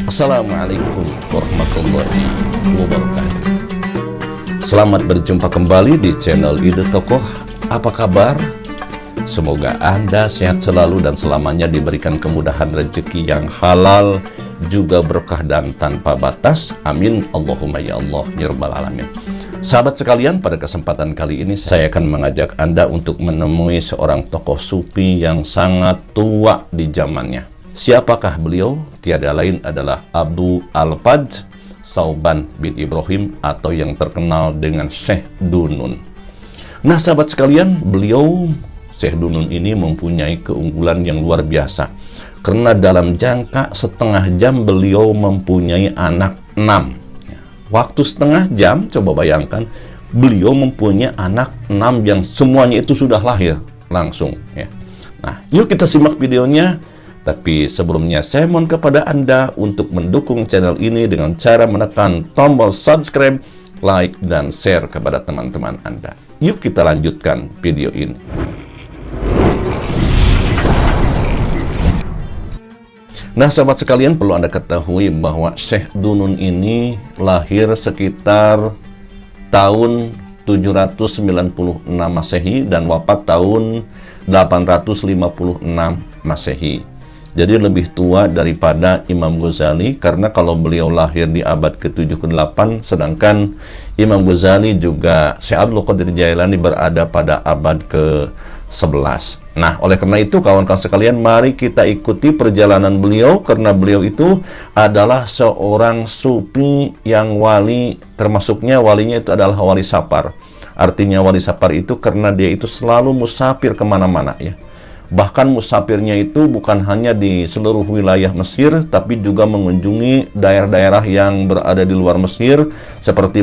Assalamualaikum warahmatullahi wabarakatuh. Selamat berjumpa kembali di channel Ide Tokoh. Apa kabar? Semoga Anda sehat selalu dan selamanya diberikan kemudahan rezeki yang halal, juga berkah dan tanpa batas. Amin. Allahumma ya Allah ya rabbal alamin. Sahabat sekalian, pada kesempatan kali ini saya akan mengajak Anda untuk menemui seorang tokoh sufi yang sangat tua di zamannya. Siapakah beliau? Tiada lain adalah Abu Al-Fadj Sauban bin Ibrahim atau yang terkenal dengan Syekh Dunun. Nah sahabat sekalian, beliau Syekh Dunun ini mempunyai keunggulan yang luar biasa. Karena dalam jangka setengah jam beliau mempunyai anak 6. Waktu setengah jam, coba bayangkan, beliau mempunyai anak 6 yang semuanya itu sudah lahir langsung. Nah, yuk kita simak videonya. Tapi sebelumnya saya mohon kepada Anda untuk mendukung channel ini dengan cara menekan tombol subscribe, like, dan share kepada teman-teman Anda. Yuk kita lanjutkan video ini. Nah sahabat sekalian, perlu Anda ketahui bahwa Syekh Dunun ini lahir sekitar tahun 796 Masehi dan wafat tahun 856 Masehi. Jadi lebih tua daripada Imam Ghazali, karena kalau beliau lahir di abad ke-7 ke-8, sedangkan Imam Ghazali juga Syekh Abdul Qadir Jailani berada pada abad ke-11. Nah, oleh karena itu kawan-kawan sekalian, mari kita ikuti perjalanan beliau, karena beliau itu adalah seorang sufi yang wali, termasuknya walinya itu adalah wali safar. Artinya wali safar itu karena dia itu selalu musafir kemana-mana ya. Bahkan musafirnya itu bukan hanya di seluruh wilayah Mesir, tapi juga mengunjungi daerah-daerah yang berada di luar Mesir, seperti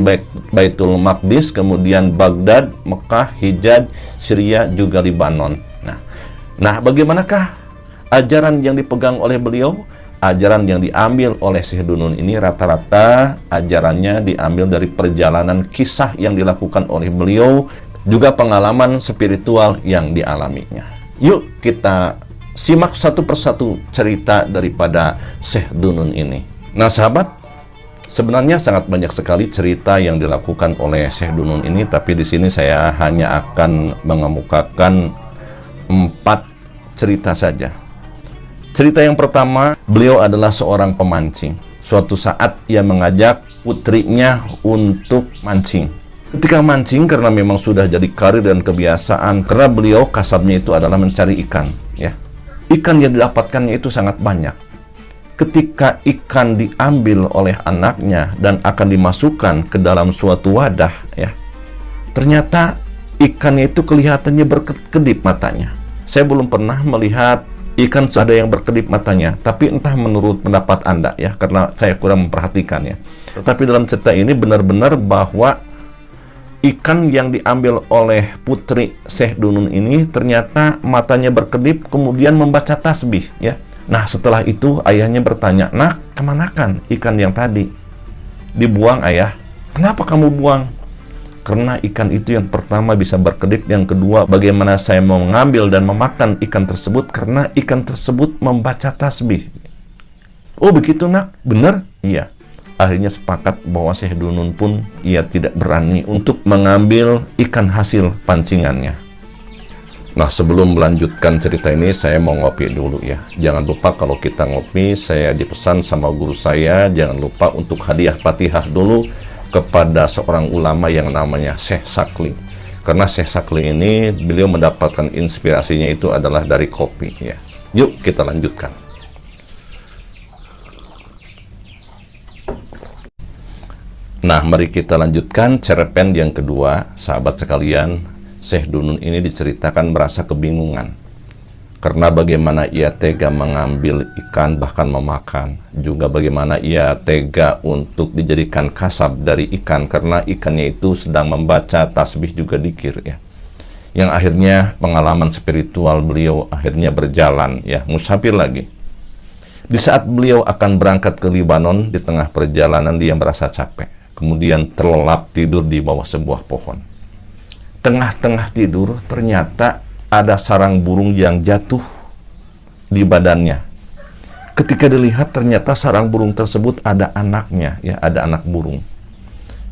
Baitul Maqdis, kemudian Baghdad, Mekah, Hijaz, Syria, juga Libanon. Nah, bagaimanakah ajaran yang dipegang oleh beliau? Ajaran yang diambil oleh Syekh Dunun ini rata-rata ajarannya diambil dari perjalanan kisah yang dilakukan oleh beliau, juga pengalaman spiritual yang dialaminya. Yuk kita simak satu persatu cerita daripada Syekh Dunun ini. Nah sahabat, sebenarnya sangat banyak sekali cerita yang dilakukan oleh Syekh Dunun ini, tapi di sini saya hanya akan mengemukakan 4 cerita saja. Cerita yang pertama, beliau adalah seorang pemancing. Suatu saat ia mengajak putrinya untuk mancing. Ketika mancing, karena memang sudah jadi karir dan kebiasaan, karena beliau kasabnya itu adalah mencari ikan, ya. Ikan yang didapatkannya itu sangat banyak. Ketika ikan diambil oleh anaknya dan akan dimasukkan ke dalam suatu wadah, ya, ternyata ikannya itu kelihatannya berkedip matanya. Saya belum pernah melihat ikan ada yang berkedip matanya, tapi entah menurut pendapat Anda, ya, karena saya kurang memperhatikannya. Tetapi dalam cerita ini benar-benar bahwa ikan yang diambil oleh putri Syekh Dunun ini ternyata matanya berkedip, kemudian membaca tasbih, ya. Nah setelah itu ayahnya bertanya, "Nak, kemanakan ikan yang tadi?" "Dibuang ayah." "Kenapa kamu buang?" "Karena ikan itu yang pertama bisa berkedip, yang kedua bagaimana saya mau mengambil dan memakan ikan tersebut karena ikan tersebut membaca tasbih." "Oh begitu nak, benar?" "Iya." Akhirnya sepakat bahwa Syekh Dunun pun ia tidak berani untuk mengambil ikan hasil pancingannya. Nah sebelum melanjutkan cerita ini, saya mau ngopi dulu ya. Jangan lupa kalau kita ngopi, saya dipesan sama guru saya, jangan lupa untuk hadiah Fatihah dulu kepada seorang ulama yang namanya Syekh Sakli. Karena Syekh Sakli ini, beliau mendapatkan inspirasinya itu adalah dari kopi ya. Yuk kita lanjutkan. Nah, mari kita lanjutkan cerpen yang kedua. Sahabat sekalian, Syekh Dunun ini diceritakan merasa kebingungan. Karena bagaimana ia tega mengambil ikan, bahkan memakan. Juga bagaimana ia tega untuk dijadikan kasab dari ikan, karena ikannya itu sedang membaca tasbih juga dzikir ya. Yang akhirnya pengalaman spiritual beliau akhirnya berjalan ya, musafir lagi. Di saat beliau akan berangkat ke Libanon, di tengah perjalanan dia merasa capek. Kemudian terlelap tidur di bawah sebuah pohon. Tengah-tengah tidur ternyata ada sarang burung yang jatuh di badannya. Ketika dilihat ternyata sarang burung tersebut ada anaknya, ya, ada anak burung.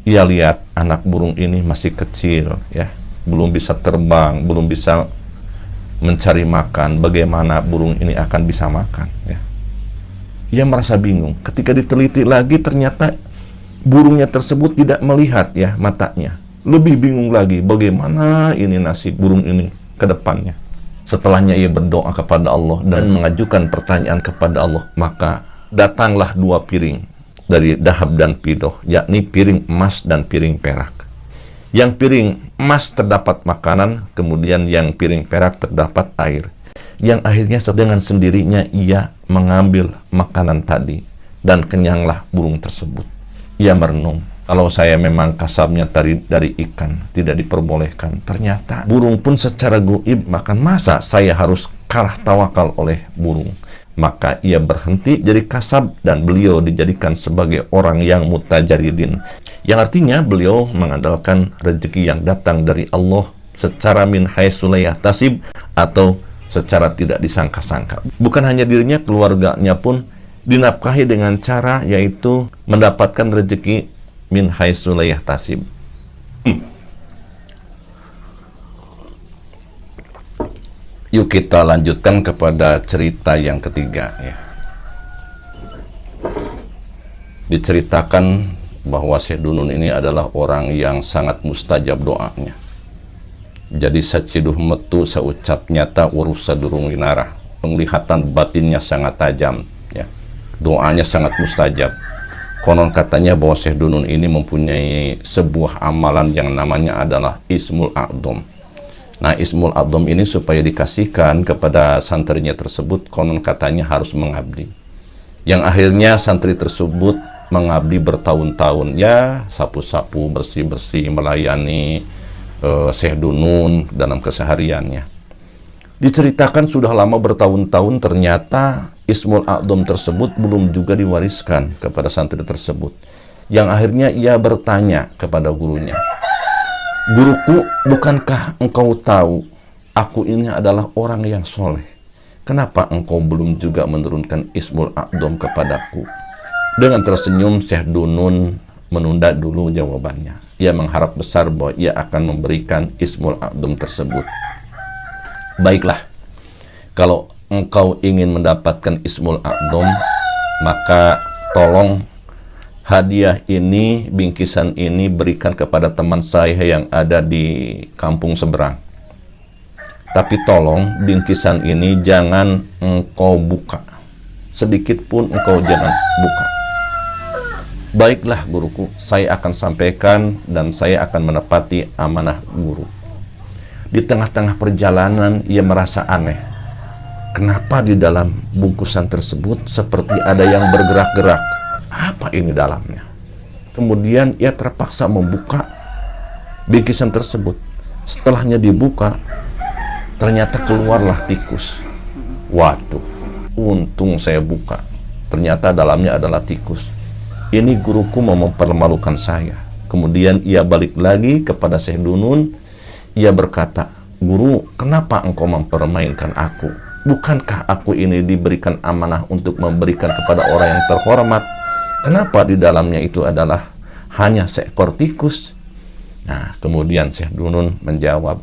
Ia lihat anak burung ini masih kecil, ya, belum bisa terbang, belum bisa mencari makan. Bagaimana burung ini akan bisa makan, ya? Ia merasa bingung. Ketika diteliti lagi ternyata burungnya tersebut tidak melihat, ya, matanya. Lebih bingung lagi bagaimana ini nasib burung ini ke depannya. Setelahnya ia berdoa kepada Allah dan mengajukan pertanyaan kepada Allah, maka datanglah 2 piring dari dahab dan pidoh, yakni piring emas dan piring perak. Yang piring emas terdapat makanan, kemudian yang piring perak terdapat air. Yang akhirnya dengan sendirinya ia mengambil makanan tadi, dan kenyanglah burung tersebut. Ia merenung, kalau saya memang kasabnya dari ikan, tidak diperbolehkan. Ternyata burung pun secara goib makan, masa saya harus kalah tawakal oleh burung? Maka ia berhenti jadi kasab dan beliau dijadikan sebagai orang yang mutajaridin, yang artinya beliau mengandalkan rezeki yang datang dari Allah secara min haitsu la yahtasib, atau secara tidak disangka-sangka. Bukan hanya dirinya, keluarganya pun dinafkahi dengan cara yaitu mendapatkan rezeki min haitsu la yahtasib. Yuk kita lanjutkan kepada cerita yang ketiga, ya. Diceritakan bahwa Syekh Dunun ini adalah orang yang sangat mustajab doanya. Jadi saciduh metu saucap nyata urus sadurung winarah. Penglihatan batinnya sangat tajam, ya. Doanya sangat mustajab. Konon katanya bahwa Syekh Dunun ini mempunyai sebuah amalan yang namanya adalah Ismul A'dham. Nah, Ismul A'dham ini supaya dikasihkan kepada santrinya tersebut, konon katanya harus mengabdi. Yang akhirnya santri tersebut mengabdi bertahun-tahun, ya, sapu-sapu, bersih-bersih, melayani Syekh Dunun dalam kesehariannya. Diceritakan sudah lama bertahun-tahun, ternyata Ismul A'dham tersebut belum juga diwariskan kepada santri tersebut. Yang akhirnya ia bertanya kepada gurunya, "Guruku, bukankah engkau tahu aku ini adalah orang yang soleh? Kenapa engkau belum juga menurunkan Ismul A'dham kepadaku?" Dengan tersenyum, Syekh Dunun menunda dulu jawabannya. Ia mengharap besar bahwa ia akan memberikan Ismul A'dham tersebut. "Baiklah, kalau engkau ingin mendapatkan Ismul A'dham, maka tolong hadiah ini, bingkisan ini berikan kepada teman saya yang ada di kampung seberang. Tapi tolong bingkisan ini jangan engkau buka. Sedikit pun engkau jangan buka." "Baiklah guruku, saya akan sampaikan dan saya akan menepati amanah guru." Di tengah-tengah perjalanan ia merasa aneh. Kenapa di dalam bungkusan tersebut seperti ada yang bergerak-gerak? Apa ini dalamnya? Kemudian ia terpaksa membuka bingkisan tersebut. Setelahnya dibuka, ternyata keluarlah tikus. Waduh, untung saya buka. Ternyata dalamnya adalah tikus. Ini guruku mau mempermalukan saya. Kemudian ia balik lagi kepada Syekh Dunun. Ia berkata, "Guru, kenapa engkau mempermainkan aku? Bukankah aku ini diberikan amanah untuk memberikan kepada orang yang terhormat? Kenapa di dalamnya itu adalah hanya seekor tikus?" Nah, kemudian Syekh Dunun menjawab,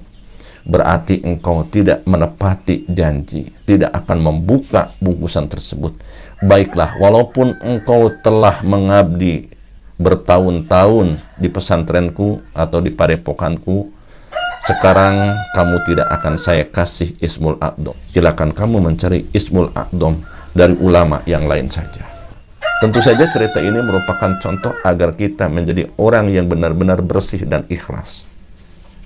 "Berarti engkau tidak menepati janji, tidak akan membuka bungkusan tersebut. Baiklah, walaupun engkau telah mengabdi bertahun-tahun di pesantrenku atau di padepokanku, sekarang kamu tidak akan saya kasih Ismul A'dham. Silakan kamu mencari Ismul A'dham dari ulama yang lain saja." Tentu saja cerita ini merupakan contoh agar kita menjadi orang yang benar-benar bersih dan ikhlas.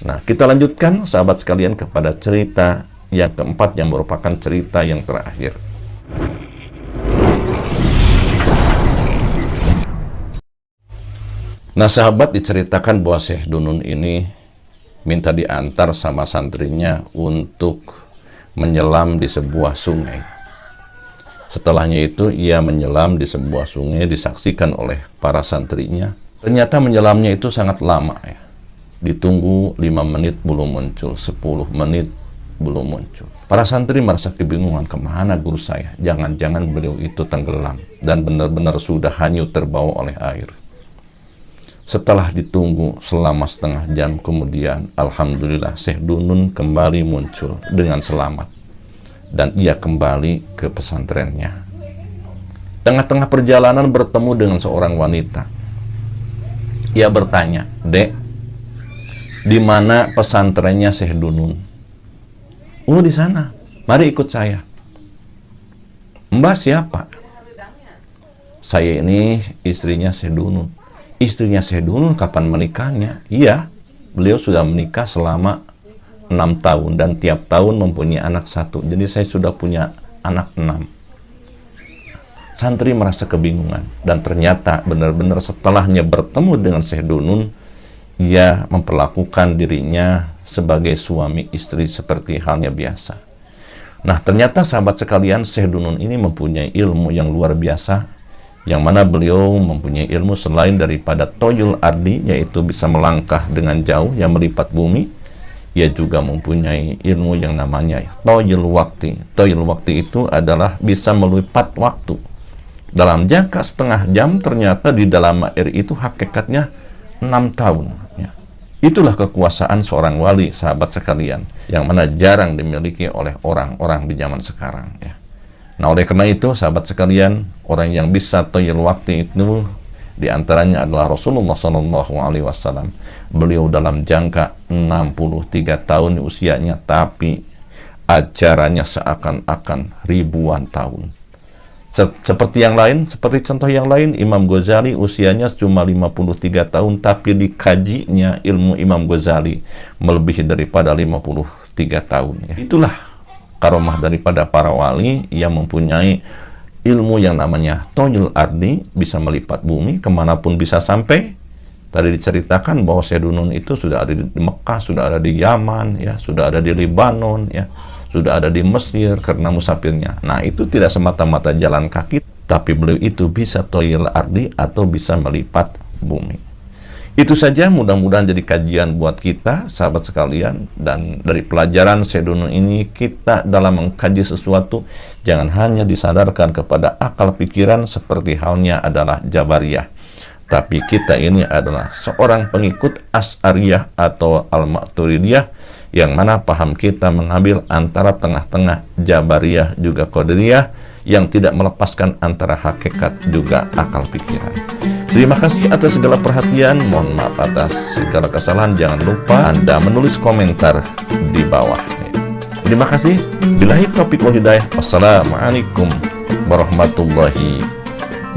Nah, kita lanjutkan sahabat sekalian kepada cerita yang keempat yang merupakan cerita yang terakhir. Nah, sahabat, diceritakan bahwa Syekh Dunun ini minta diantar sama santrinya untuk menyelam di sebuah sungai. Setelahnya itu ia menyelam di sebuah sungai, disaksikan oleh para santrinya. Ternyata menyelamnya itu sangat lama, ya. Ditunggu 5 menit belum muncul, 10 menit belum muncul. Para santri merasa kebingungan, kemana guru saya? Jangan-jangan beliau itu tenggelam dan benar-benar sudah hanyut terbawa oleh air. Setelah ditunggu selama setengah jam kemudian, alhamdulillah Syekh Dunun kembali muncul dengan selamat. Dan ia kembali ke pesantrennya. Tengah-tengah perjalanan bertemu dengan seorang wanita. Ia bertanya, "Dek, di mana pesantrennya Syekh Dunun?" "Oh, di sana. Mari ikut saya." "Mbak siapa?" "Saya ini istrinya Syekh Dunun." "Istrinya Syekh Dunun kapan menikahnya?" "Iya, beliau sudah menikah selama 6 tahun dan tiap tahun mempunyai anak 1. Jadi saya sudah punya anak 6. Santri merasa kebingungan dan ternyata benar-benar setelahnya bertemu dengan Syekh Dunun, ia memperlakukan dirinya sebagai suami istri seperti halnya biasa. Nah, ternyata sahabat sekalian, Syekh Dunun ini mempunyai ilmu yang luar biasa, yang mana beliau mempunyai ilmu selain daripada toyul ardi, yaitu bisa melangkah dengan jauh yang melipat bumi. Ia juga mempunyai ilmu yang namanya toyul wakti. Toyul wakti itu adalah bisa melipat waktu. Dalam jangka setengah jam, ternyata di dalam air itu hakikatnya 6 tahun. Ya. Itulah kekuasaan seorang wali, sahabat sekalian, yang mana jarang dimiliki oleh orang-orang di zaman sekarang. Ya. Nah, oleh karena itu, sahabat sekalian, orang yang bisa toyul waktu itu di antaranya adalah Rasulullah SAW. Beliau dalam jangka 63 tahun usianya, tapi ajarannya seakan-akan ribuan tahun. Seperti contoh yang lain, Imam Ghazali usianya cuma 53 tahun, tapi dikajinya ilmu Imam Ghazali melebihi daripada 53 tahun. Ya. Itulah karomah daripada para wali yang mempunyai ilmu yang namanya toyul ardi, bisa melipat bumi, kemanapun bisa sampai. Tadi diceritakan bahwa Syekh Dunun itu sudah ada di Mekah, sudah ada di Yaman, ya, sudah ada di Lebanon, ya, sudah ada di Mesir karena musafirnya. Nah, itu tidak semata-mata jalan kaki, tapi beliau itu bisa toyul ardi atau bisa melipat bumi. Itu saja, mudah-mudahan jadi kajian buat kita, sahabat sekalian. Dan dari pelajaran Syekh Dunun ini, kita dalam mengkaji sesuatu, jangan hanya disadarkan kepada akal pikiran seperti halnya adalah Jabariyah. Tapi kita ini adalah seorang pengikut Asy'ariyah atau Al-Maturidiyah, yang mana paham kita mengambil antara tengah-tengah Jabariyah juga Qadariyah, yang tidak melepaskan antara hakikat juga akal pikiran. Terima kasih atas segala perhatian, mohon maaf atas segala kesalahan. Jangan lupa Anda menulis komentar di bawah. Terima kasih. Billahi taufiq wal hidayah. Wassalamualaikum warahmatullahi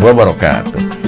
wabarakatuh.